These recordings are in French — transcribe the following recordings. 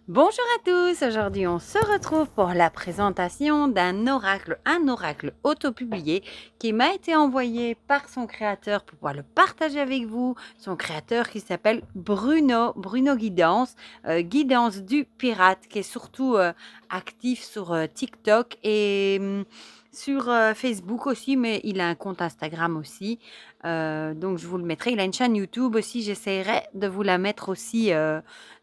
Bonjour à tous, aujourd'hui on se retrouve pour la présentation d'un oracle, un oracle auto-publié qui m'a été envoyé par son créateur pour pouvoir le partager avec vous. Son créateur qui s'appelle Bruno Guidance, Guidance du Pirate, qui est surtout actif sur TikTok et sur Facebook aussi, mais il a un compte Instagram aussi. Donc je vous le mettrai. Il a une chaîne YouTube aussi, j'essaierai de vous la mettre aussi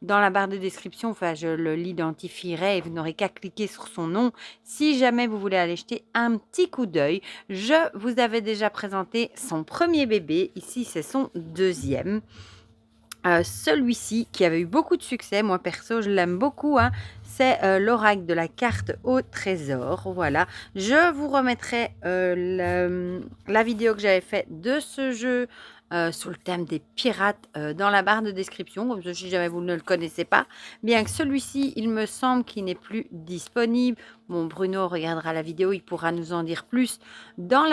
dans la barre de description. Enfin, je l'identifierai et vous n'aurez qu'à cliquer sur son nom si jamais vous voulez aller jeter un petit coup d'œil. Je vous avais déjà présenté son premier bébé. Ici, c'est son deuxième. Celui-ci qui avait eu beaucoup de succès, moi perso je l'aime beaucoup, hein, c'est l'oracle de la carte au trésor. Voilà, je vous remettrai la vidéo que j'avais faite de ce jeu sur le thème des pirates dans la barre de description, comme ça si jamais vous ne le connaissez pas, bien que celui-ci il me semble qu'il n'est plus disponible. Bon, Bruno regardera la vidéo, il pourra nous en dire plus dans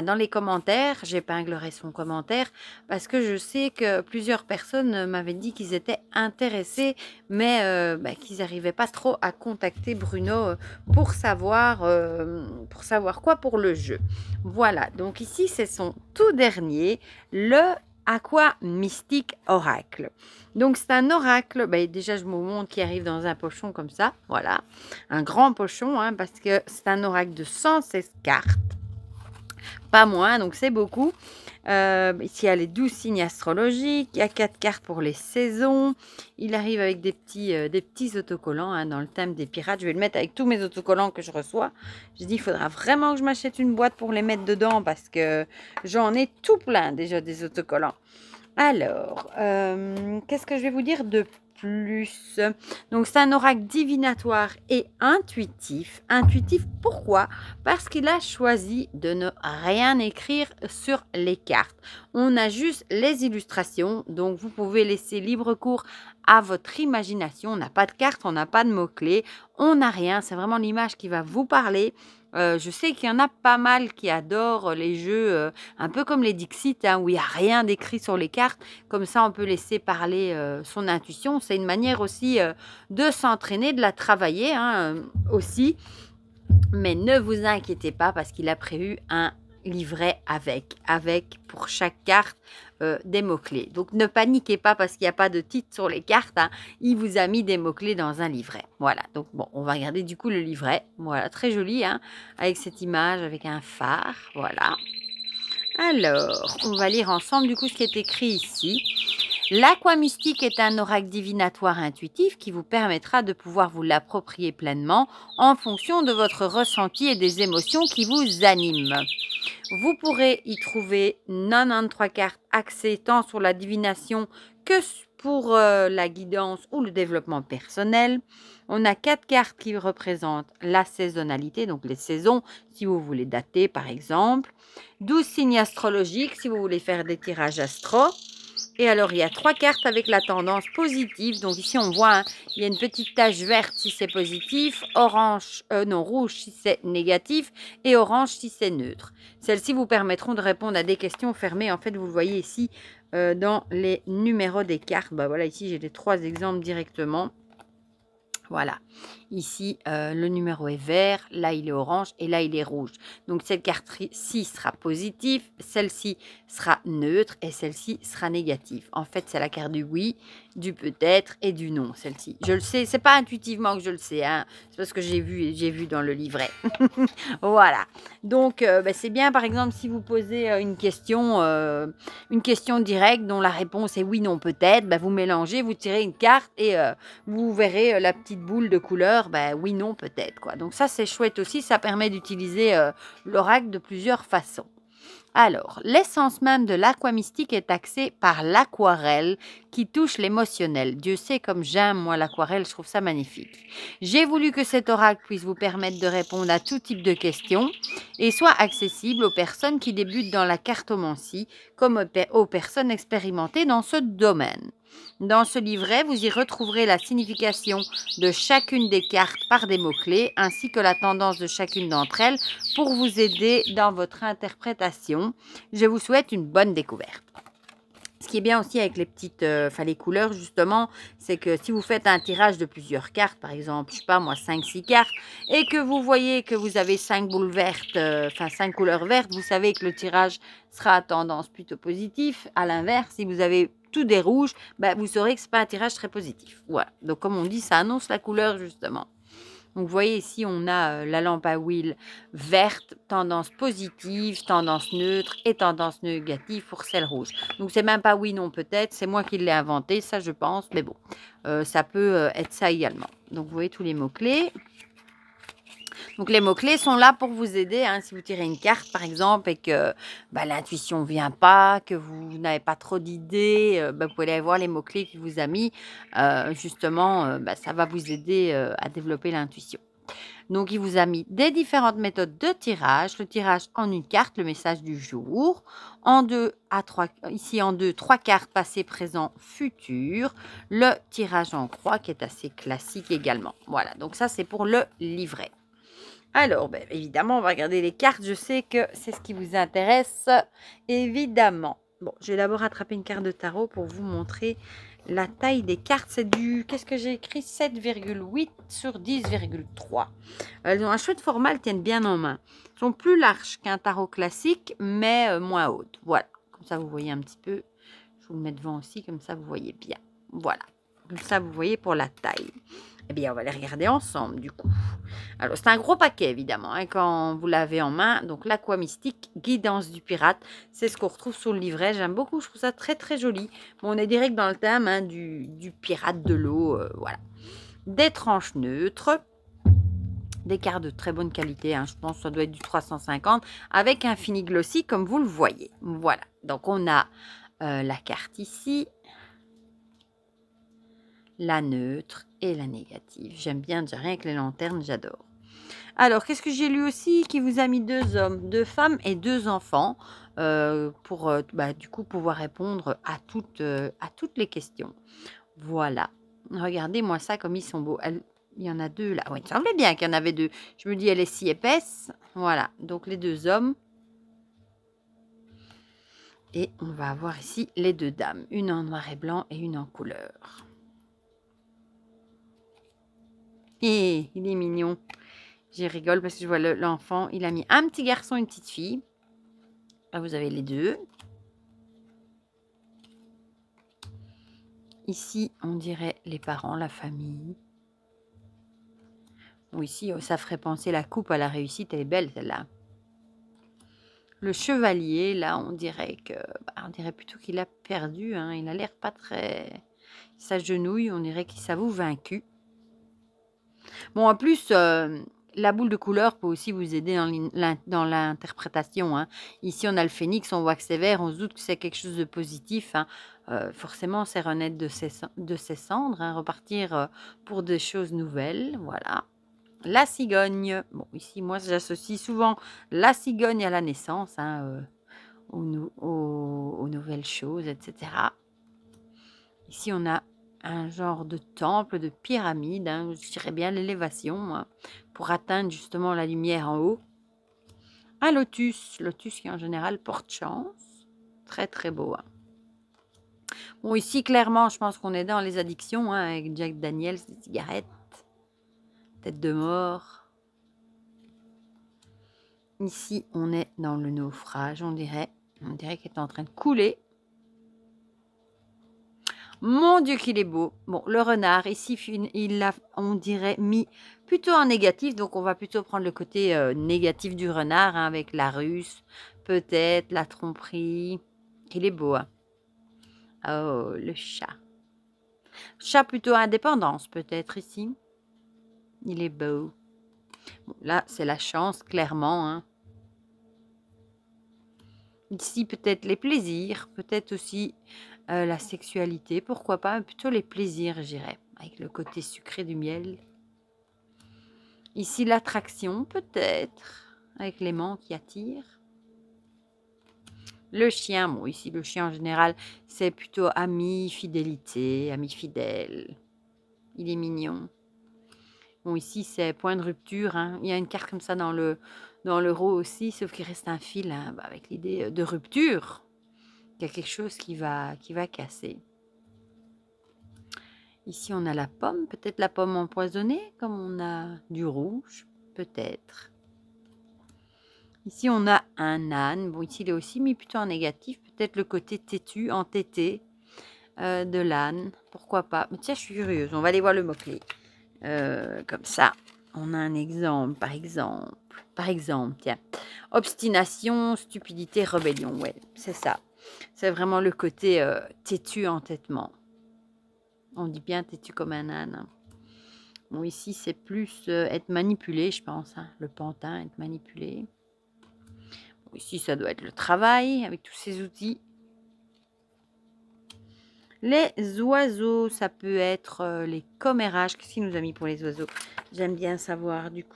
dans les commentaires. J'épinglerai son commentaire parce que je sais que plusieurs personnes m'avaient dit qu'ils étaient intéressés, mais qu'ils n'arrivaient pas trop à contacter Bruno pour savoir quoi pour le jeu. Voilà, donc ici c'est son tout dernier, le Aqua Mystique Oracle. Donc c'est un oracle, déjà je vous montre qui arrive dans un pochon comme ça, voilà, un grand pochon, hein, parce que c'est un oracle de 116 cartes, pas moins, donc c'est beaucoup. Ici, il y a les 12 signes astrologiques, il y a 4 cartes pour les saisons. Il arrive avec des petits autocollants hein, dans le thème des pirates. Je vais le mettre avec tous mes autocollants que je reçois. J'ai dit, il faudra vraiment que je m'achète une boîte pour les mettre dedans parce que j'en ai tout plein déjà des autocollants. Alors, qu'est-ce que je vais vous dire de plus? Donc, c'est un oracle divinatoire et intuitif. Intuitif, pourquoi? Parce qu'il a choisi de ne rien écrire sur les cartes. On a juste les illustrations, donc vous pouvez laisser libre cours à votre imagination. On n'a pas de cartes, on n'a pas de mots-clés, on n'a rien. C'est vraiment l'image qui va vous parler. Je sais qu'il y en a pas mal qui adorent les jeux un peu comme les Dixit, hein, où il n'y a rien d'écrit sur les cartes. Comme ça, on peut laisser parler son intuition. C'est une manière aussi de s'entraîner, de la travailler hein, aussi. Mais ne vous inquiétez pas parce qu'il a prévu un livret avec pour chaque carte des mots-clés. Donc ne paniquez pas parce qu'il n'y a pas de titre sur les cartes. Hein. Il vous a mis des mots-clés dans un livret. Voilà, donc bon, on va regarder du coup le livret. Voilà, très joli, hein, avec cette image, avec un phare. Voilà. Alors, on va lire ensemble du coup ce qui est écrit ici. L'Aqua Mystique est un oracle divinatoire intuitif qui vous permettra de pouvoir vous l'approprier pleinement en fonction de votre ressenti et des émotions qui vous animent. Vous pourrez y trouver 93 cartes axées tant sur la divination que pour la guidance ou le développement personnel. On a 4 cartes qui représentent la saisonnalité, donc les saisons, si vous voulez dater par exemple. 12 signes astrologiques, si vous voulez faire des tirages astro. Et alors, il y a 3 cartes avec la tendance positive. Donc ici, on voit, hein, il y a une petite tache verte si c'est positif, rouge si c'est négatif et orange si c'est neutre. Celles-ci vous permettront de répondre à des questions fermées. En fait, vous le voyez ici dans les numéros des cartes. Voilà, ici, j'ai les 3 exemples directement. Voilà, ici le numéro est vert, là il est orange et là il est rouge. Donc cette carte-ci sera positive, celle-ci sera neutre et celle-ci sera négative. En fait, c'est la carte du oui, du peut-être et du non, celle-ci. Je le sais, c'est pas intuitivement que je le sais, hein, c'est parce que j'ai vu dans le livret. Voilà, donc c'est bien par exemple si vous posez une question directe dont la réponse est oui, non, peut-être, vous mélangez, vous tirez une carte et vous verrez la petite boule de couleur, oui, non, peut-être, quoi. Donc ça, c'est chouette aussi, ça permet d'utiliser l'oracle de plusieurs façons. Alors, l'essence même de l'Aqua Mystique est axée par l'aquarelle qui touche l'émotionnel. Dieu sait comme j'aime, moi, l'aquarelle, je trouve ça magnifique. J'ai voulu que cet oracle puisse vous permettre de répondre à tout type de questions et soit accessible aux personnes qui débutent dans la cartomancie comme aux personnes expérimentées dans ce domaine. Dans ce livret, vous y retrouverez la signification de chacune des cartes par des mots-clés ainsi que la tendance de chacune d'entre elles pour vous aider dans votre interprétation. Je vous souhaite une bonne découverte. Ce qui est bien aussi avec les petites, les couleurs justement, c'est que si vous faites un tirage de plusieurs cartes, par exemple, je sais pas moi, 5-6 cartes, et que vous voyez que vous avez 5 boules vertes, 5 couleurs vertes, vous savez que le tirage sera à tendance plutôt positif. À l'inverse, si vous avez tout des rouges, vous saurez que c'est pas un tirage très positif. Voilà. Donc comme on dit, ça annonce la couleur justement. Donc, vous voyez ici, on a la lampe à huile verte, tendance positive, tendance neutre et tendance négative pour celle rouge. Donc, c'est même pas oui, non, peut-être. C'est moi qui l'ai inventé, ça, je pense. Mais bon, ça peut être ça également. Donc, vous voyez tous les mots-clés. Donc, les mots-clés sont là pour vous aider. Hein, si vous tirez une carte, par exemple, et que l'intuition ne vient pas, que vous n'avez pas trop d'idées, vous pouvez aller voir les mots-clés qu'il vous a mis. Justement, ça va vous aider à développer l'intuition. Donc, il vous a mis des différentes méthodes de tirage. Le tirage en une carte, le message du jour. En deux à trois, ici en deux, 3 cartes passé, présent, futur. Le tirage en croix qui est assez classique également. Voilà, donc ça, c'est pour le livret. Alors, évidemment, on va regarder les cartes. Je sais que c'est ce qui vous intéresse, évidemment. Bon, je vais d'abord attraper une carte de tarot pour vous montrer la taille des cartes. C'est du, qu'est-ce que j'ai écrit? 7,8 sur 10,3. Elles ont un chouette format, elles tiennent bien en main. Elles sont plus larges qu'un tarot classique, mais moins hautes. Voilà, comme ça vous voyez un petit peu. Je vous le mets devant aussi, comme ça vous voyez bien. Voilà, comme ça vous voyez pour la taille. Eh bien, on va les regarder ensemble, du coup. Alors, c'est un gros paquet, évidemment, hein, quand vous l'avez en main. Donc, l'Aqua Mystique, Guidance du Pirate, c'est ce qu'on retrouve sur le livret. J'aime beaucoup, je trouve ça très, très joli. Bon, on est direct dans le thème hein, du pirate de l'eau, voilà. Des tranches neutres, des cartes de très bonne qualité, hein, je pense que ça doit être du 350, avec un fini glossy, comme vous le voyez. Voilà, donc on a la carte ici, la neutre et la négative. J'aime bien déjà rien que les lanternes, j'adore. Alors, qu'est-ce que j'ai lu aussi? Qui vous a mis 2 hommes, 2 femmes et 2 enfants pour du coup pouvoir répondre à toutes les questions. Voilà. Regardez-moi ça comme ils sont beaux. Il y en a 2 là. Oui, il semblait bien qu'il y en avait 2. Je me dis, elle est si épaisse. Voilà. Donc, les 2 hommes. Et on va avoir ici les 2 dames. Une en noir et blanc et une en couleur. Et il est mignon. J'y rigole parce que je vois l'enfant. Il a mis un petit garçon, une petite fille. Là, vous avez les 2. Ici, on dirait les parents, la famille. Bon, ici, ça ferait penser la coupe à la réussite. Elle est belle, celle-là. Le chevalier, là, on dirait plutôt qu'il a perdu. Hein. Il a l'air pas très... Il s'agenouille, on dirait qu'il s'avoue vaincu. Bon, en plus, la boule de couleur peut aussi vous aider dans l'interprétation. Hein. Ici, on a le phénix, on voit que c'est vert, on se doute que c'est quelque chose de positif. Hein. Forcément, c'est renaître de ses cendres, hein, repartir pour des choses nouvelles. Voilà. La cigogne. Bon, ici, moi, j'associe souvent la cigogne à la naissance, hein, aux nouvelles choses, etc. Ici, on a un genre de temple, de pyramide, hein, je dirais bien l'élévation, hein, pour atteindre justement la lumière en haut. Un lotus qui en général porte chance. Très, très beau. Hein. Bon, ici, clairement, je pense qu'on est dans les addictions, hein, avec Jack Daniels, des cigarettes. Tête de mort. Ici, on est dans le naufrage, on dirait qu'il est en train de couler. Mon Dieu qu'il est beau. Bon, le renard, ici, il l'a, on dirait, mis plutôt en négatif. Donc, on va plutôt prendre le côté négatif du renard, hein, avec la ruse, peut-être, la tromperie. Il est beau, hein. Oh, le chat. Chat plutôt indépendance, peut-être, ici. Il est beau. Bon, là, c'est la chance, clairement. Hein. Ici, peut-être les plaisirs, peut-être aussi la sexualité. Pourquoi pas, plutôt les plaisirs, je dirais, avec le côté sucré du miel. Ici, l'attraction, peut-être, avec l'aimant qui attire. Le chien, bon, ici, le chien en général, c'est plutôt ami, fidélité, ami fidèle. Il est mignon. Bon, ici, c'est point de rupture. Hein. Il y a une carte comme ça dans l'euro aussi, sauf qu'il reste un fil hein, avec l'idée de rupture. qu'il y a quelque chose qui va casser. Ici, on a la pomme, peut-être la pomme empoisonnée, comme on a du rouge, peut-être. Ici, on a un âne. Bon, ici, il est aussi mis plutôt en négatif. Peut-être le côté têtu, entêté de l'âne. Pourquoi pas? Mais tiens, je suis curieuse. On va aller voir le mot-clé. Comme ça, on a un exemple, par exemple, tiens. Obstination, stupidité, rébellion. Ouais, c'est ça. C'est vraiment le côté têtu, entêtement. On dit bien têtu comme un âne. Bon, ici, c'est plus être manipulé, je pense. Hein. Le pantin, être manipulé. Bon, ici, ça doit être le travail avec tous ces outils. Les oiseaux, ça peut être les commérages. Qu'est-ce qu'il nous a mis pour les oiseaux? J'aime bien savoir, du coup.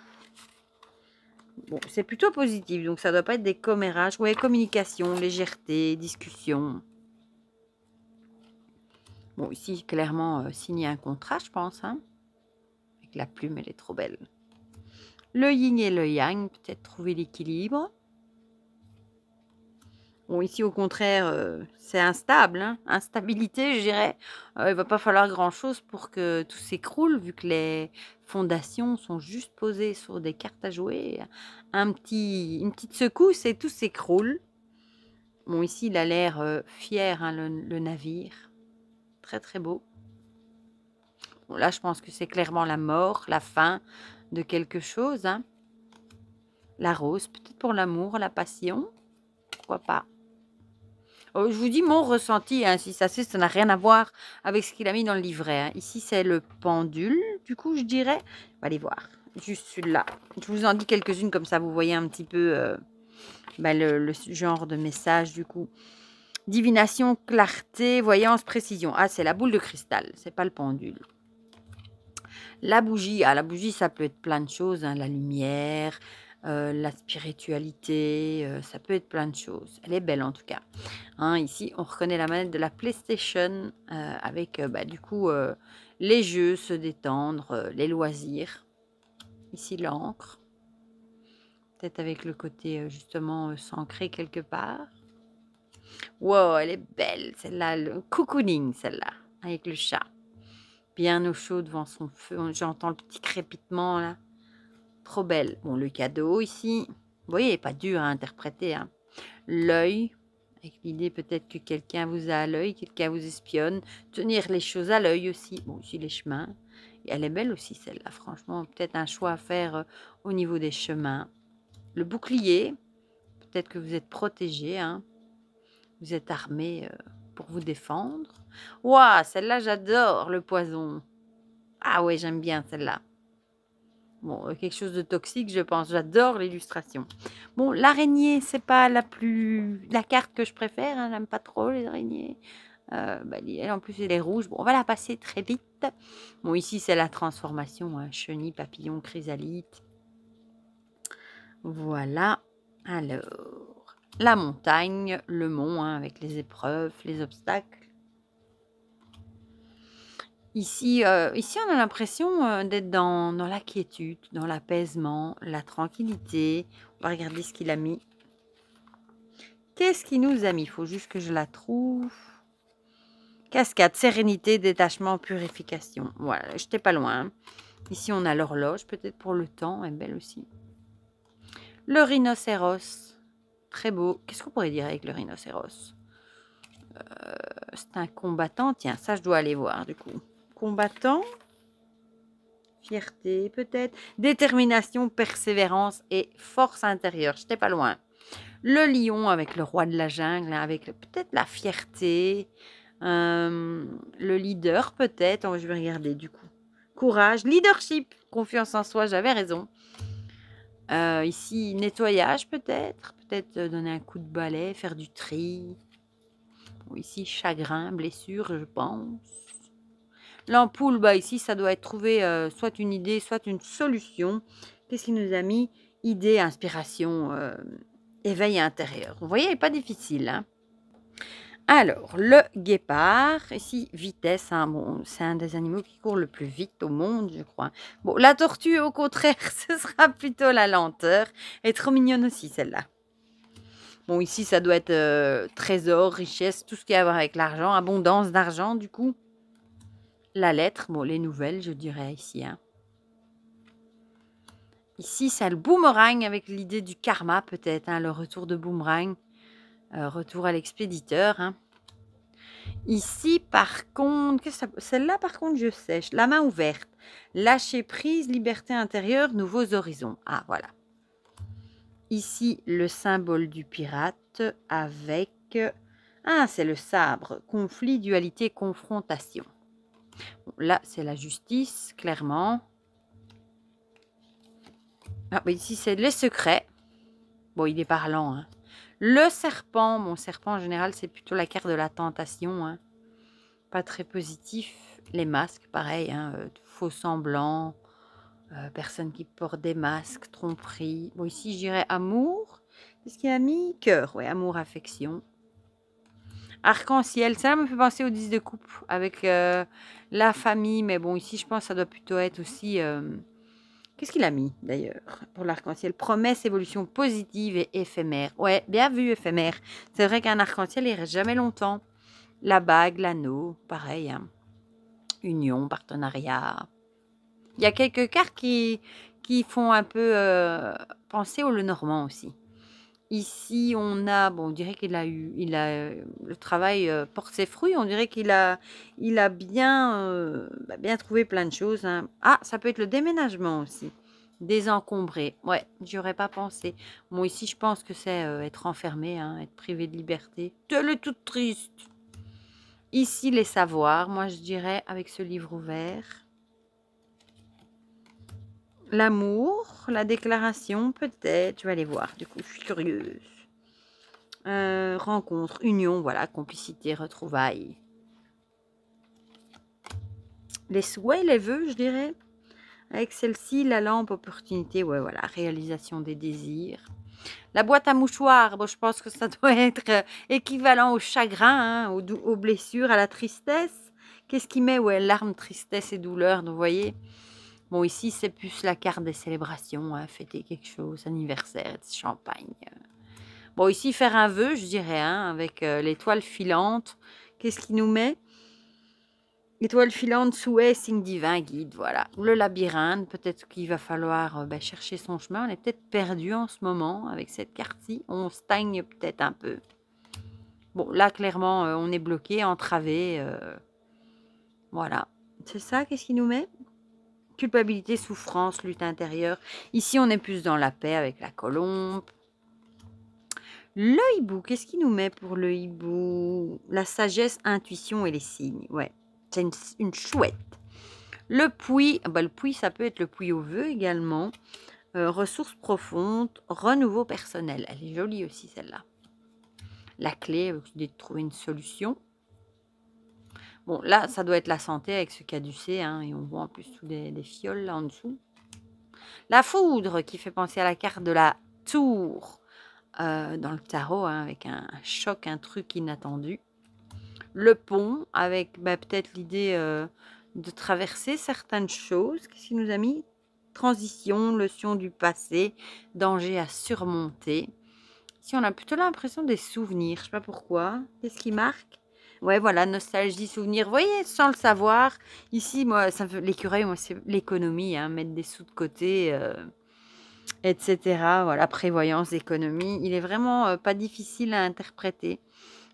Bon, c'est plutôt positif, donc ça doit pas être des commérages. Ouais, communication, légèreté, discussion. Bon, ici, clairement, signer un contrat, je pense. Hein. Avec la plume, elle est trop belle. Le yin et le yang, peut-être trouver l'équilibre. Bon, ici, au contraire, c'est instable. Hein. Instabilité, je dirais. Il ne va pas falloir grand-chose pour que tout s'écroule, vu que les fondations sont juste posées sur des cartes à jouer. Une petite secousse et tout s'écroule. Bon, ici, il a l'air fier, hein, le navire. Très, très beau. Bon, là, je pense que c'est clairement la mort, la fin de quelque chose. Hein. La rose, peut-être pour l'amour, la passion. Pourquoi pas? Je vous dis mon ressenti, hein, si ça n'a rien à voir avec ce qu'il a mis dans le livret. Hein. Ici, c'est le pendule, du coup, je dirais. On va aller voir, juste celui-là. Je vous en dis quelques-unes, comme ça, vous voyez un petit peu le genre de message, du coup. Divination, clarté, voyance, précision. Ah, c'est la boule de cristal, c'est pas le pendule. La bougie, la bougie, ça peut être plein de choses. Hein, la lumière, la spiritualité, ça peut être plein de choses. Elle est belle en tout cas. Hein, ici, on reconnaît la manette de la PlayStation avec du coup les jeux, se détendre, les loisirs. Ici, l'encre. Peut-être avec le côté justement s'ancrer quelque part. Wow, elle est belle celle-là. Le cocooning, celle-là, avec le chat. Bien au chaud devant son feu. J'entends le petit crépitement là. Trop belle. Bon, le cadeau ici. Vous voyez, il n'est pas dur à interpréter. Hein. L'œil, avec l'idée peut-être que quelqu'un vous a à l'œil, quelqu'un vous espionne. Tenir les choses à l'œil aussi. Bon, ici les chemins. Et elle est belle aussi celle-là, franchement. Peut-être un choix à faire au niveau des chemins. Le bouclier. Peut-être que vous êtes protégé. Hein. Vous êtes armé pour vous défendre. Waouh, celle-là, j'adore le poison. Ah ouais, j'aime bien celle-là. Bon, quelque chose de toxique, je pense. J'adore l'illustration. Bon, l'araignée, c'est pas la carte que je préfère. Hein, j'aime pas trop les araignées. Elle, en plus, elle est rouge. Bon, on va la passer très vite. Bon, ici, c'est la transformation. Hein, chenille, papillon, chrysalide. Voilà. Alors, la montagne, le mont, hein, avec les épreuves, les obstacles. Ici, on a l'impression d'être dans la quiétude, dans l'apaisement, la tranquillité. On va regarder ce qu'il a mis. Qu'est-ce qu'il nous a mis? Il faut juste que je la trouve. Cascade, sérénité, détachement, purification. Voilà, je n'étais pas loin. Hein. Ici, on a l'horloge, peut-être pour le temps. Elle est belle aussi. Le rhinocéros. Très beau. Qu'est-ce qu'on pourrait dire avec le rhinocéros? C'est un combattant. Tiens, ça, je dois aller voir, du coup. Combattant. Fierté, peut-être. Détermination, persévérance et force intérieure. Je n'étais pas loin. Le lion avec le roi de la jungle, avec peut-être la fierté. Le leader, peut-être. Je vais regarder du coup. Courage, leadership, confiance en soi, j'avais raison. Ici, nettoyage, peut-être. Peut-être donner un coup de balai, faire du tri. Bon, ici, chagrin, blessure, je pense. L'ampoule, ici, ça doit être trouver soit une idée, soit une solution. Qu'est-ce qu'il nous a mis? Idée, inspiration, éveil intérieur. Vous voyez, il n'est pas difficile. Hein. Alors, le guépard, ici, vitesse. Hein, bon, c'est un des animaux qui court le plus vite au monde, je crois. Bon, la tortue, au contraire, ce sera plutôt la lenteur. Elle est trop mignonne aussi, celle-là. Bon, ici, ça doit être trésor, richesse, tout ce qui a à voir avec l'argent, abondance d'argent, du coup. La lettre, bon, les nouvelles, je dirais ici. Hein. Ici, c'est le boomerang avec l'idée du karma, peut-être, hein, le retour de boomerang, retour à l'expéditeur. Hein. Ici, par contre, celle-là, par contre, je sèche. La main ouverte. Lâcher prise, liberté intérieure, nouveaux horizons. Ah, voilà. Ici, le symbole du pirate avec... Ah, c'est le sabre. Conflit, dualité, confrontation. Bon, là, c'est la justice, clairement. Ah, mais ici, c'est les secrets. Bon, il est parlant. Hein. Le serpent. Bon, serpent, en général, c'est plutôt la carte de la tentation. Hein. Pas très positif. Les masques, pareil. Hein, faux semblants. Personnes qui portent des masques. Tromperie. Bon, ici, je dirais amour. Qu'est-ce qu'il a mis? Cœur. Ouais, amour, affection. Arc-en-ciel. Ça me fait penser aux 10 de coupe. Avec la famille. Mais bon, ici, je pense que ça doit plutôt être aussi... Qu'est-ce qu'il a mis, d'ailleurs, pour l'arc-en-ciel? Promesse, évolution positive et éphémère. Ouais, bien vu, éphémère. C'est vrai qu'un arc-en-ciel, il reste jamais longtemps. La bague, l'anneau, pareil. Hein. Union, partenariat. Il y a quelques cartes qui font un peu penser au Lenormand aussi. Ici, on a, bon, on dirait qu'il a eu, le travail porte ses fruits. On dirait qu'il a bien, bien trouvé plein de choses. Hein. Ah, ça peut être le déménagement aussi. Désencombré. Ouais, j'y aurais pas pensé. Bon, ici, je pense que c'est être enfermé, hein, être privé de liberté. Elle est toute triste. Ici, les savoirs. Moi, je dirais avec ce livre ouvert. L'amour, la déclaration, peut-être. Je vais aller voir. Du coup, je suis curieuse. Rencontre, union, voilà, complicité, retrouvailles. Les souhaits, les vœux, je dirais. Avec celle-ci, la lampe, opportunité, ouais, voilà, réalisation des désirs. La boîte à mouchoirs, bon, je pense que ça doit être équivalent au chagrin, hein, aux blessures, à la tristesse. Qu'est-ce qui met? Ouais, larmes, tristesse et douleur, donc vous voyez. Bon, ici, c'est plus la carte des célébrations, hein, fêter quelque chose, anniversaire, champagne. Bon, ici, faire un vœu, je dirais, hein, avec l'étoile filante. Qu'est-ce qui nous met? Étoile filante, souhait, signe divin, guide, voilà. Le labyrinthe, peut-être qu'il va falloir chercher son chemin. On est peut-être perdu en ce moment avec cette carte-ci. On stagne peut-être un peu. Bon, là, clairement, on est bloqué, entravé. Voilà. C'est ça, qu'est-ce qu'il nous met? Culpabilité, souffrance, lutte intérieure. Ici, on est plus dans la paix avec la colombe. Le hibou, qu'est-ce qu'il nous met pour le hibou? La sagesse, intuition et les signes. Ouais, c'est une chouette. Le puits, le puits, ça peut être le puits au vœu également. Ressources profondes, renouveau personnel. Elle est jolie aussi celle-là. La clé, l'idée de trouver une solution. Bon, là, ça doit être la santé avec ce caducée. Hein, et on voit en plus tous des fioles là en dessous. La foudre qui fait penser à la carte de la tour. Dans le tarot, hein, avec un choc, un truc inattendu. Le pont, avec peut-être l'idée de traverser certaines choses. Qu'est-ce qu'il nous a mis? Transition, leçon du passé, danger à surmonter. Ici, on a plutôt l'impression des souvenirs. Je ne sais pas pourquoi. Qu'est-ce qui marque? Ouais, voilà, nostalgie, souvenir. Vous voyez, sans le savoir. Ici, moi, l'écureuil, moi, c'est l'économie, hein, mettre des sous de côté. Etc. Voilà, prévoyance, économie. Il est vraiment pas difficile à interpréter.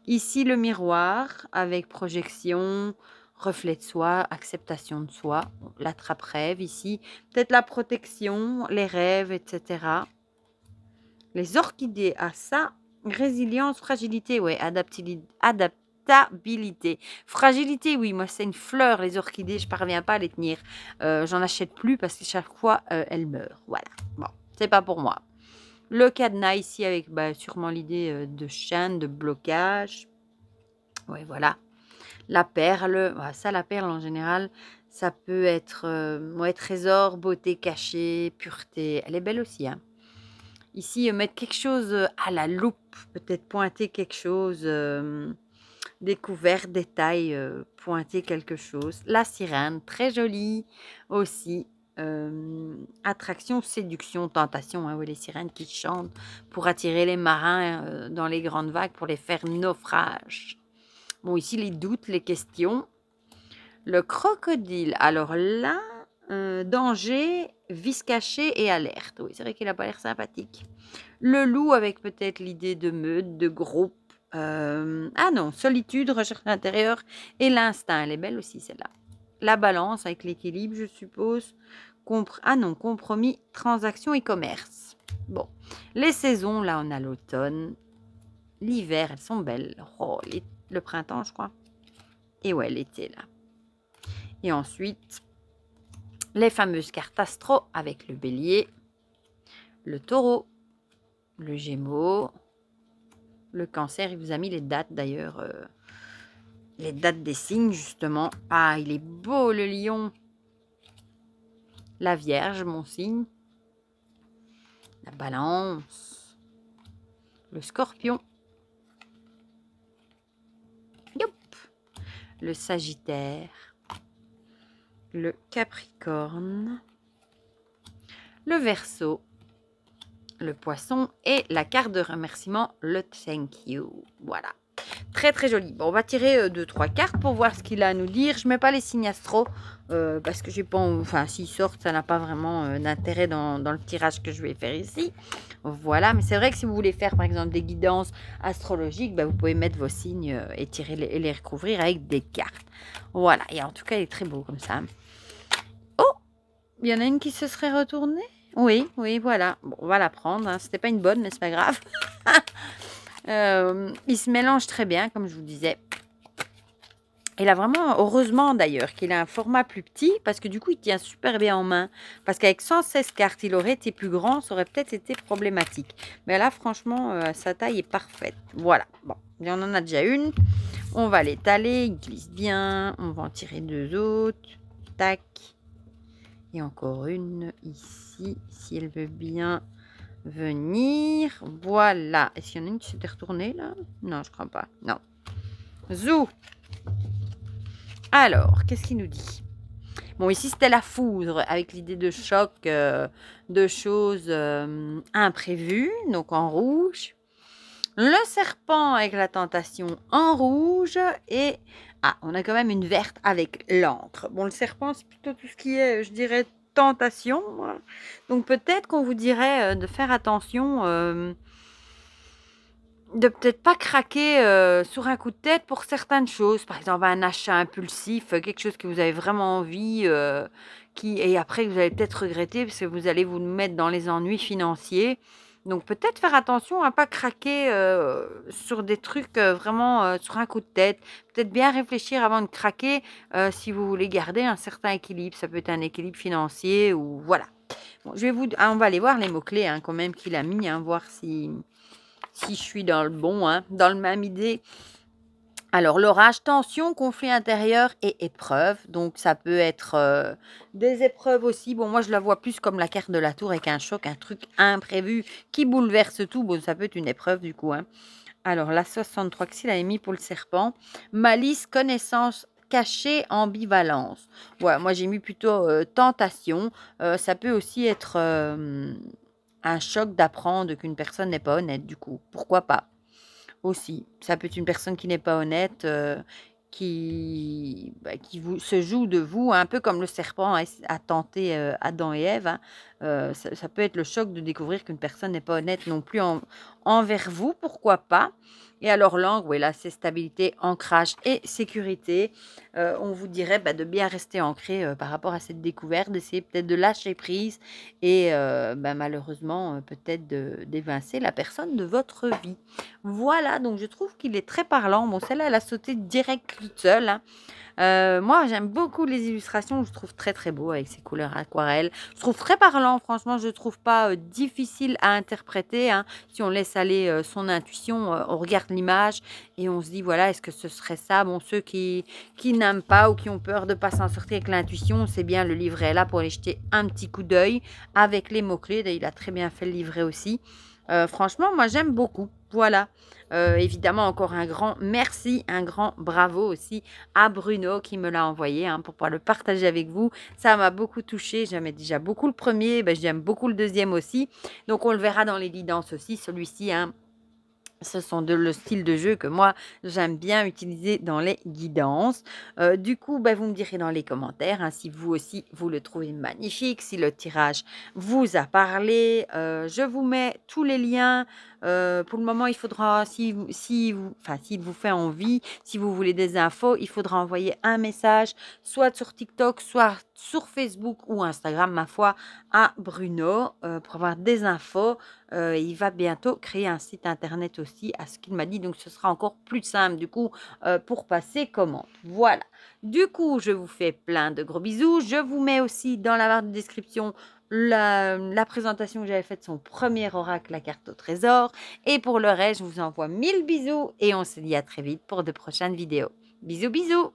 Ici, le miroir avec projection, reflet de soi, acceptation de soi, l'attrape-rêve ici. Peut-être la protection, les rêves, etc. Les orchidées, ah ça, résilience, fragilité, ouais, adaptabilité. Fragilité, oui, moi c'est une fleur, les orchidées, je parviens pas à les tenir. J'en achète plus parce que chaque fois, elles meurent. Voilà, bon. C'est pas pour moi. Le cadenas ici avec sûrement l'idée de chaîne, de blocage. Ouais, voilà. La perle. Ouais, ça, la perle en général, ça peut être trésor, beauté cachée, pureté. Elle est belle aussi. Hein. Ici, mettre quelque chose à la loupe. Peut-être pointer quelque chose. Découvert, détail, pointer quelque chose. La sirène, très jolie aussi. attraction, séduction, tentation. Hein, oui, les sirènes qui chantent pour attirer les marins dans les grandes vagues, pour les faire naufrage. Bon, ici, les doutes, les questions. Le crocodile. Alors là, danger, vice caché et alerte. Oui, c'est vrai qu'il n'a pas l'air sympathique. Le loup avec peut-être l'idée de meute, de groupe. Ah non, solitude, recherche intérieure et l'instinct. Elle est belle aussi celle-là. La balance avec l'équilibre, je suppose. Ah non, compromis, transaction et commerce. Bon, les saisons, là on a l'automne. L'hiver, elles sont belles. Oh, le printemps, je crois. Et ouais, l'été, là. Et ensuite, les fameuses cartes astro avec le bélier, le taureau, le gémeaux, le cancer. Il vous a mis les dates d'ailleurs, les dates des signes justement. Ah, il est beau le lion. La vierge, mon signe. La balance. Le scorpion. Yop. Le sagittaire. Le capricorne. Le verseau. Le poisson et la carte de remerciement, le thank you. Voilà. Très très joli. Bon, on va tirer 2-3 cartes pour voir ce qu'il a à nous dire. Je ne mets pas les signes astro parce que j'ai pas... Enfin, s'ils sortent, ça n'a pas vraiment d'intérêt dans le tirage que je vais faire ici. Voilà, mais c'est vrai que si vous voulez faire par exemple des guidances astrologiques, vous pouvez mettre vos signes et les recouvrir avec des cartes. Voilà, et en tout cas, il est très beau comme ça. Oh, il y en a une qui se serait retournée. Oui, voilà. Bon, on va la prendre. Hein. C'était pas une bonne, mais c'est pas grave. Il se mélange très bien, comme je vous disais. Il a vraiment, heureusement d'ailleurs, qu'il a un format plus petit, parce que du coup, il tient super bien en main. Parce qu'avec 116 cartes, il aurait été plus grand, ça aurait peut-être été problématique. Mais là, franchement, sa taille est parfaite. Voilà. Bon, il y en a déjà une. On va l'étaler, il glisse bien. On va en tirer 2 autres. Tac. Et encore une ici, si elle veut bien venir. Voilà. Est-ce qu'il y en a une qui s'était retournée là? Non, je crois pas. Non. Zou. Alors, qu'est-ce qu'il nous dit? Bon, ici, c'était la foudre avec l'idée de choc, de choses imprévues, donc en rouge. Le serpent avec la tentation en rouge. Et, on a quand même une verte avec l'encre. Bon, le serpent, c'est plutôt tout ce qui est, je dirais, tentation. Donc, peut-être qu'on vous dirait de faire attention... de peut-être pas craquer sur un coup de tête pour certaines choses. Par exemple, un achat impulsif, quelque chose que vous avez vraiment envie, et après vous allez peut-être regretter parce que vous allez vous mettre dans les ennuis financiers. Donc peut-être faire attention à pas craquer sur des trucs vraiment sur un coup de tête. Peut-être bien réfléchir avant de craquer si vous voulez garder un certain équilibre. Ça peut être un équilibre financier ou voilà. Bon, on va aller voir les mots-clés quand même qu'il a mis, voir si je suis dans le bon, dans le même idée. Alors, l'orage, tension, conflit intérieur et épreuve. Donc, ça peut être des épreuves aussi. Bon, moi, je la vois plus comme la carte de la tour avec un choc, un truc imprévu qui bouleverse tout. Bon, ça peut être une épreuve du coup. Alors, la 63 que s'il avait mis pour le serpent. Malice, connaissance cachée, ambivalence. Ouais, moi, j'ai mis plutôt tentation. Ça peut aussi être... un choc d'apprendre qu'une personne n'est pas honnête, du coup. Pourquoi pas? Aussi, ça peut être une personne qui n'est pas honnête, qui se joue de vous, un peu comme le serpent a tenté Adam et Ève. Ça peut être le choc de découvrir qu'une personne n'est pas honnête non plus envers vous, pourquoi pas? Et alors l'angle, oui, là, c'est stabilité, ancrage et sécurité. On vous dirait de bien rester ancré par rapport à cette découverte, d'essayer peut-être de lâcher prise et malheureusement, peut-être d'évincer la personne de votre vie. Voilà, donc je trouve qu'il est très parlant. Bon, celle-là, elle a sauté direct toute seule. Moi, j'aime beaucoup les illustrations. Je trouve très, très beau avec ces couleurs aquarelles. Je trouve très parlant. Franchement, je ne trouve pas difficile à interpréter. Si on laisse aller son intuition, on regarde l'image et on se dit, voilà, est-ce que ce serait ça? Bon, ceux qui n'aiment pas ou qui ont peur de ne pas s'en sortir avec l'intuition, c'est bien, le livret est là pour aller jeter un petit coup d'œil avec les mots-clés. Il a très bien fait le livret aussi. Franchement, moi, j'aime beaucoup. Voilà. Évidemment, encore un grand merci, un grand bravo aussi à Bruno qui me l'a envoyé pour pouvoir le partager avec vous. Ça m'a beaucoup touchée. J'aimais déjà beaucoup le premier, j'aime beaucoup le deuxième aussi. Donc, on le verra dans les guidances aussi. Celui-ci, ce sont le style de jeu que moi, j'aime bien utiliser dans les guidances. Du coup, vous me direz dans les commentaires si vous aussi, vous le trouvez magnifique, si le tirage vous a parlé. Je vous mets tous les liens. Pour le moment, il faudra, s'il vous fait envie, si vous voulez des infos, il faudra envoyer un message, soit sur TikTok, soit sur Facebook ou Instagram, ma foi, à Bruno pour avoir des infos. Il va bientôt créer un site internet aussi, à ce qu'il m'a dit. Donc, ce sera encore plus simple, du coup, pour passer commande. Voilà. Du coup, je vous fais plein de gros bisous. Je vous mets aussi dans la barre de description la présentation que j'avais faite de son premier oracle, la carte au trésor. Et pour le reste, je vous envoie 1000 bisous et on se dit à très vite pour de prochaines vidéos. Bisous, bisous!